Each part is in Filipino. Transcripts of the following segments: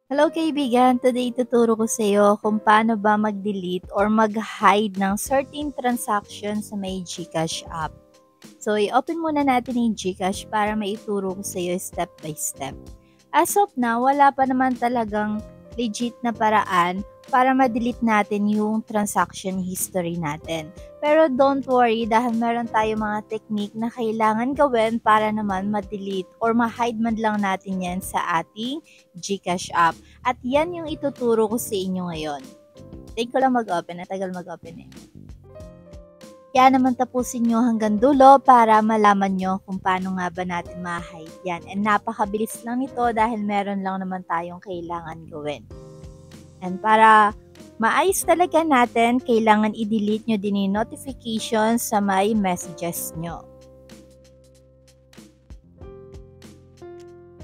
Hello kaibigan! Today tuturo ko sa iyo kung paano ba mag-delete or mag-hide ng certain transaction sa may GCash app. So, i-open muna natin yung GCash para maituro ko sa iyo step by step. As of now, wala pa naman talagang legit na paraan para ma-delete natin yung transaction history natin. Pero don't worry dahil meron tayo mga technique na kailangan gawin para naman ma-delete or ma-hide man lang natin yan sa ating GCash app. At yan yung ituturo ko sa inyo ngayon. Take ko lang mag-open, natagal mag-open eh. Kaya naman tapusin nyo hanggang dulo para malaman nyo kung paano nga ba natin ma-hide yan. And napakabilis lang nito dahil meron lang naman tayong kailangan gawin. And para maayos talaga natin, kailangan i-delete nyo din yung notifications sa may messages nyo.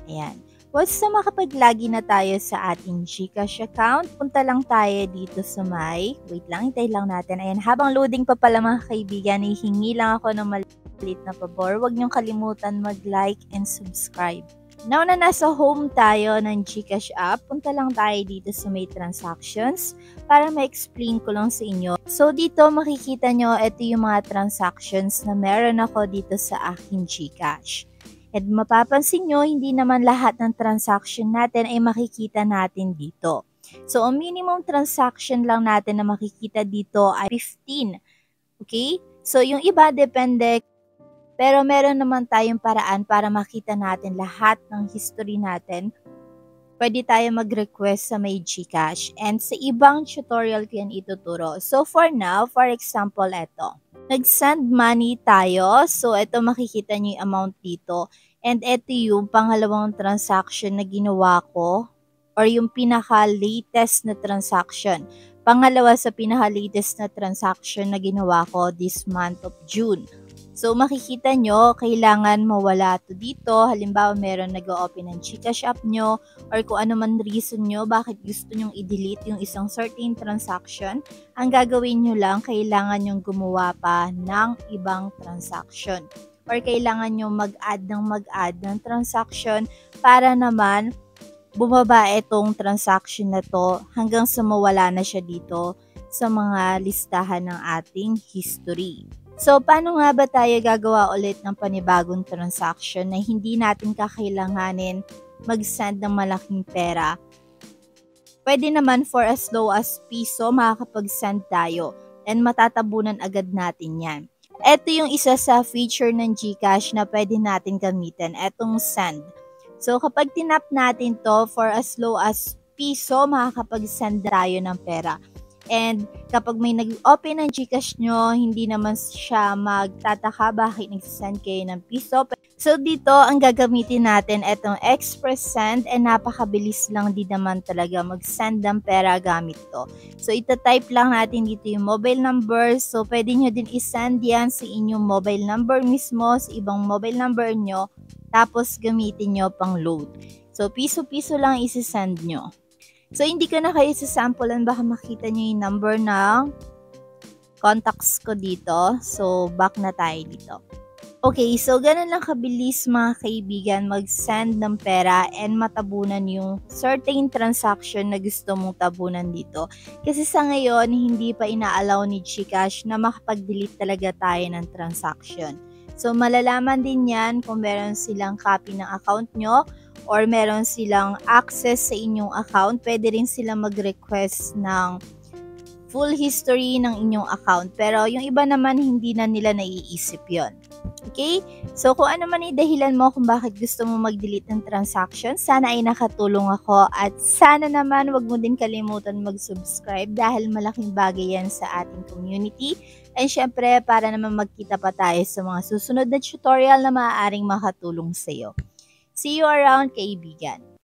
Ayan. Once na makapag-login na tayo sa ating GCash account, punta lang tayo dito sa may, wait lang, hintay lang natin. Ayan, habang loading pa pala mga kaibigan, hihingi lang ako ng maliit na pabor. Huwag niyong kalimutan mag-like and subscribe. Now na nasa home tayo ng GCash app, punta lang tayo dito sa may transactions para ma-explain ko lang sa inyo. So dito makikita nyo, ito yung mga transactions na meron ako dito sa aking GCash. At mapapansin nyo, hindi naman lahat ng transaction natin ay makikita natin dito. So, ang minimum transaction lang natin na makikita dito ay 15. Okay? So, yung iba depende. Pero meron naman tayong paraan para makita natin lahat ng history natin. Pwede tayo mag-request sa may GCash. And sa ibang tutorial ko yan ituturo. So, for now, for example, ito. Nag-send money tayo. So, ito makikita nyo yung amount dito. And ito yung pangalawang transaction na ginawa ko or yung pinaka-latest na transaction. Pangalawa sa pinaka-latest na transaction na ginawa ko this month of June. So, makikita nyo, kailangan mawala to dito. Halimbawa, meron nag-open ng GCash app nyo or kung ano man reason nyo, bakit gusto nyong i-delete yung isang certain transaction. Ang gagawin nyo lang, kailangan nyong gumawa pa ng ibang transaction. Or kailangan nyo mag-add ng transaction para naman bumaba itong transaction na to hanggang sa mawala na siya dito sa mga listahan ng ating history. So, paano nga ba tayo gagawa ulit ng panibagong transaction na hindi natin kakailanganin mag-send ng malaking pera? Pwede naman for as low as piso makakapag-send tayo and matatabunan agad natin yan. Ito yung isa sa feature ng GCash na pwede natin gamitin, etong send. So, kapag tinap natin to, for as low as piso, makakapag-send tayo ng pera. And kapag may nag-open ng GCash nyo, hindi naman siya magtataka bakit nagsisend kayo ng piso. So, dito, ang gagamitin natin, etong Express Send, and napakabilis lang din naman talaga mag-send ng pera gamit to. So, itatype lang natin dito yung mobile number. So, pwede nyo din isend yan sa inyong mobile number mismo, sa ibang mobile number nyo, tapos gamitin nyo pang load. So, piso-piso lang isisend nyo. So, hindi ko na kayo sasampulan, baka makita nyo yung number ng contacts ko dito. So, back na tayo dito. Okay, so ganun lang kabilis mga kaibigan mag-send ng pera and matabunan yung certain transaction na gusto mong tabunan dito. Kasi sa ngayon, hindi pa ina-allow ni GCash na makapag-delete talaga tayo ng transaction. So malalaman din yan kung meron silang copy ng account nyo or meron silang access sa inyong account. Pwede rin silang mag-request ng full history ng inyong account. Pero yung iba naman, hindi na nila naiisip yon. Okay? So, kung ano man yung dahilan mo kung bakit gusto mo mag-delete ng transaction, sana ay nakatulong ako at sana naman wag mo din kalimutan mag-subscribe dahil malaking bagay yan sa ating community. And syempre, para naman magkita pa tayo sa mga susunod na tutorial na maaaring makatulong sa iyo. See you around, kaibigan!